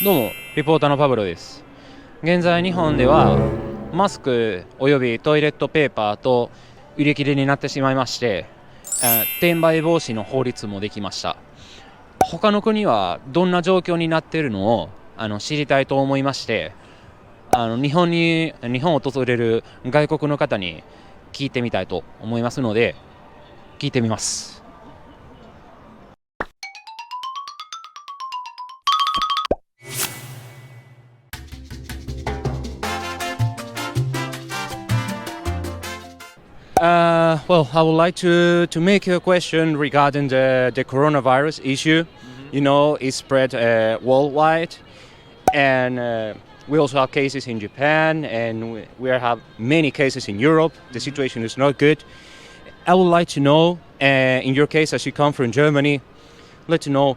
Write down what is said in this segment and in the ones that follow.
どうも、リポーターのパブロです。現在日本ではマスクおよびトイレットペーパーと売り切れになってしまいまして、転売防止の法律もできました。他の国はどんな状況になっているのを知りたいと思いまして、日本を訪れる外国の方に聞いてみたいと思いますので、聞いてみます。Well, I would like to make a question regarding the coronavirus issue. You know, it's spread worldwide, and we also have cases in Japan, and we have many cases in Europe. The situation is not good. I would like to know, in your case, as you come from Germany, let to know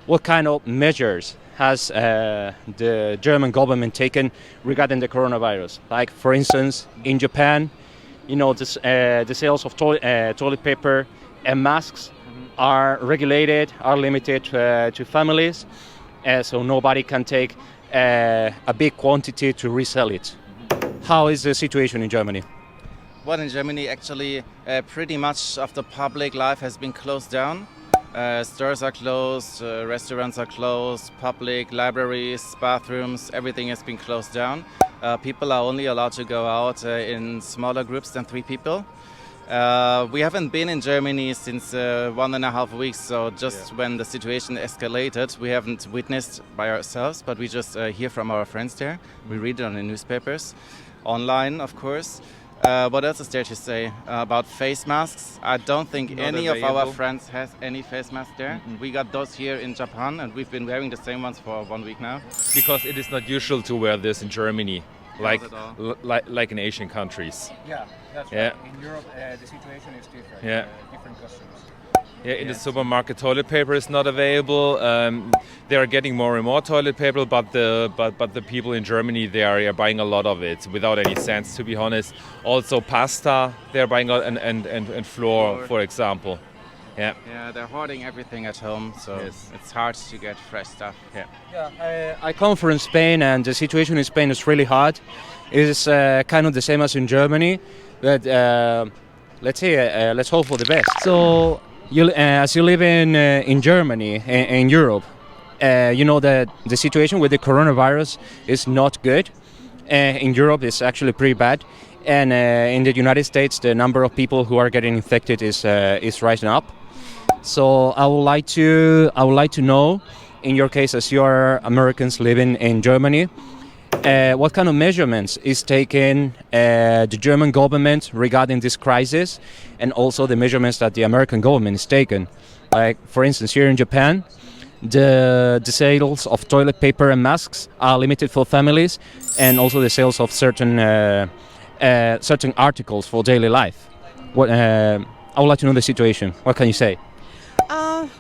what kind of measures has the German government taken regarding the coronavirus. Like, for instance, in Japan, you know, the sales of toilet paper and masks are regulated, are limited to families, so nobody can take a big quantity to resell it. How is the situation in Germany? Well, in Germany, actually, pretty much of the public life has been closed down. Stores are closed, restaurants are closed, public libraries, bathrooms, everything has been closed down. People are only allowed to go out in smaller groups than 3 people. We haven't been in Germany since 1.5 weeks, so just when the situation escalated, we haven't witnessed by ourselves, but we just hear from our friends there. We read it on the newspapers, online, of course. What else is there to say about face masks? I don't think Not any available. of our friends has any face masks there. We got those here in Japan, and we've been wearing the same ones for 1 week now. Because it is not usual to wear this in Germany, like Not at all. like in Asian countries. Yeah, that's Yeah. right. In Europe, the situation is different. Yeah. Different customs. Yeah, in the Yeah. supermarket, toilet paper is not available. They are getting more and more toilet paper, but the people in Germany, they are buying a lot of it without any sense, to be honest. Also, pasta they are buying a lot, and flour, for example. Yeah. Yeah, they're hoarding everything at home, so Yes. it's hard to get fresh stuff. Yeah, I come from Spain, and the situation in Spain is really hard. It's kind of the same as in Germany, but let's hope for the best. So, as you live in Germany, in Europe, you know that the situation with the coronavirus is not good. In Europe, it's actually pretty bad, and in the United States, the number of people who are getting infected is rising up. So I would like to know, in your case, as you are Americans living in Germany, what kind of measurements is taken the German government regarding this crisis, and also the measurements that the American government is taken. Like, for instance, here in Japan, the sales of toilet paper and masks are limited for families, and also the sales of certain articles for daily life. I would like to know the situation. What can you say?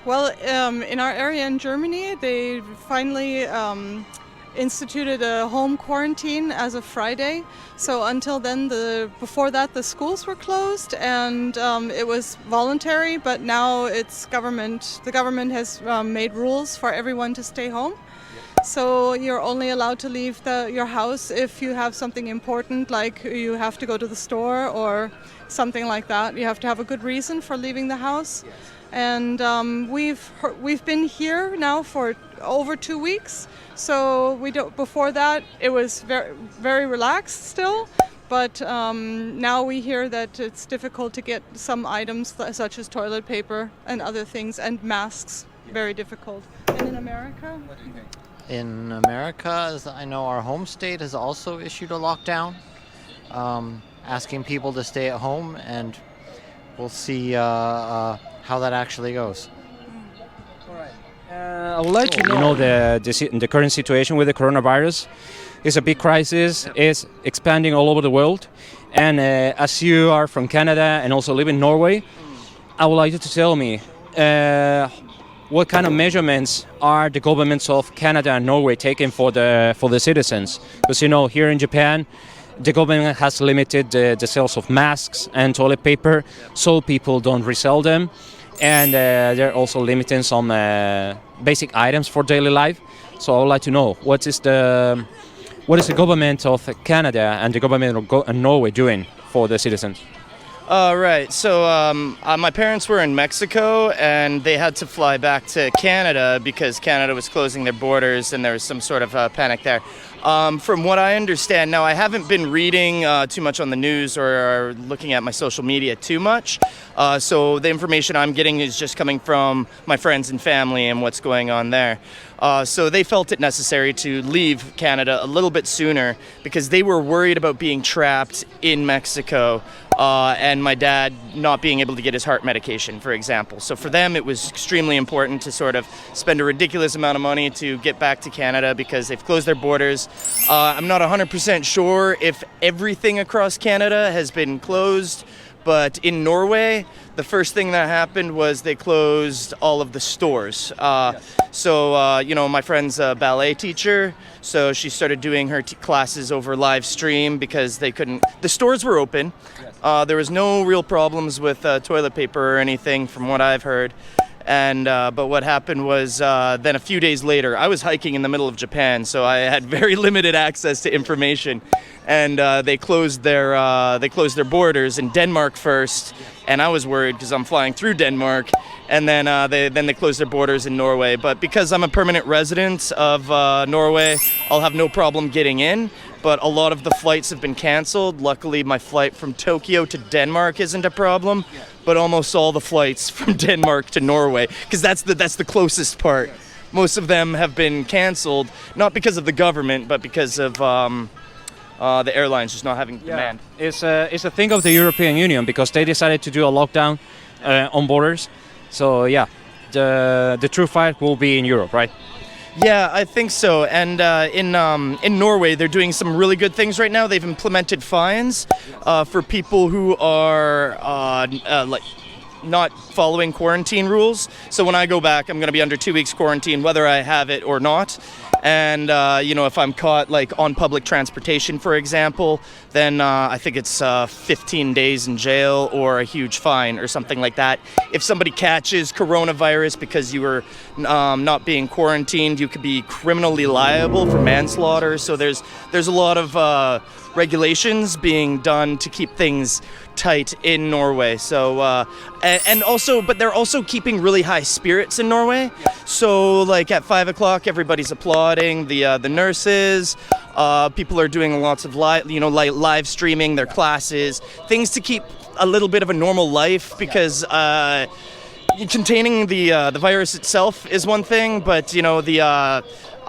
In our area in Germany, they finally instituted a home quarantine as of Friday. So until then, before that, the schools were closed, and it was voluntary. But now it's government. The government has made rules for everyone to stay home. So you're only allowed to leave your house if you have something important, like you have to go to the store or something like that. You have to have a good reason for leaving the house. And we've been here now for over 2 weeks. So before that, it was very, very relaxed still. But now we hear that it's difficult to get some items such as toilet paper and other things, and masks. Very difficult. And in America? What do you think? In America, as I know, our home state has also issued a lockdown, asking people to stay at home, and we'll see how that actually goes. I would like to know the current situation with the coronavirus. It's a big crisis. It's expanding all over the world. And as you are from Canada and also live in Norway, I would like you to tell me what kind of measurements are the governments of Canada and Norway taking for the citizens? Because, you know, here in Japan, the government has limited the sales of masks and toilet paper, so people don't resell them. and they're also limiting some basic items for daily life. So I would like to know what is the government of Canada and the government of Norway doing for the citizens? Right. So my parents were in Mexico and they had to fly back to Canada because Canada was closing their borders and there was some sort of panic there. From what I understand, now I haven't been reading too much on the news or looking at my social media too much. So the information I'm getting is just coming from my friends and family and what's going on there. So they felt it necessary to leave Canada a little bit sooner because they were worried about being trapped in Mexico and my dad not being able to get his heart medication, for example. So for them, it was extremely important to sort of spend a ridiculous amount of money to get back to Canada because they've closed their borders. I'm not 100% sure if everything across Canada has been closed, but in Norway, the first thing that happened was they closed all of the stores. So, my friend's a ballet teacher, so she started doing her classes over live stream because they couldn't. The stores were open. There was no real problems with toilet paper or anything from what I've heard. And but what happened was then a few days later, I was hiking in the middle of Japan, so I had very limited access to information. And they closed their borders in Denmark first, and I was worried because I'm flying through Denmark. And then they closed their borders in Norway. But because I'm a permanent resident of Norway, I'll have no problem getting in. But a lot of the flights have been canceled. Luckily, my flight from Tokyo to Denmark isn't a problem. But almost all the flights from Denmark to Norway, because that's the closest part. Most of them have been canceled, not because of the government, but because of the airlines just not having demand. It's a thing of the European Union because they decided to do a lockdown on borders. So yeah, the true fight will be in Europe, right? Yeah, I think so. And in Norway, they're doing some really good things right now. They've implemented fines for people who are not following quarantine rules. So when I go back, I'm going to be under 2 weeks quarantine, whether I have it or not. And if I'm caught on public transportation, for example, then I think it's 15 days in jail or a huge fine or something like that. If somebody catches coronavirus because you were not being quarantined, you could be criminally liable for manslaughter. So there's a lot of regulations being done to keep things tight in Norway. So but they're also keeping really high spirits in Norway. So at 5 o'clock, everybody's applauding the nurses. People are doing lots of live streaming their classes, things to keep a little bit of a normal life because containing the virus itself is one thing, but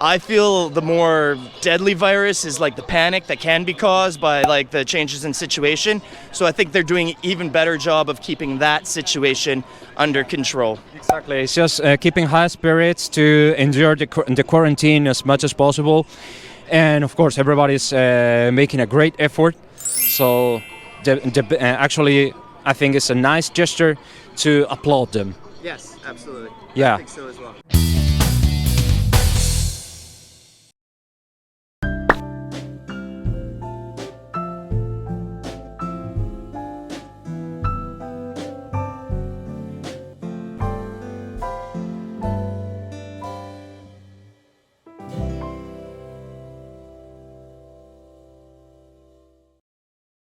I feel the more deadly virus is the panic that can be caused by the changes in situation. So I think they're doing an even better job of keeping that situation under control. Exactly. It's just keeping high spirits to endure the quarantine as much as possible. And of course, everybody's making a great effort. So actually, I think it's a nice gesture to applaud them. Yes, absolutely. Yeah. I think so as well.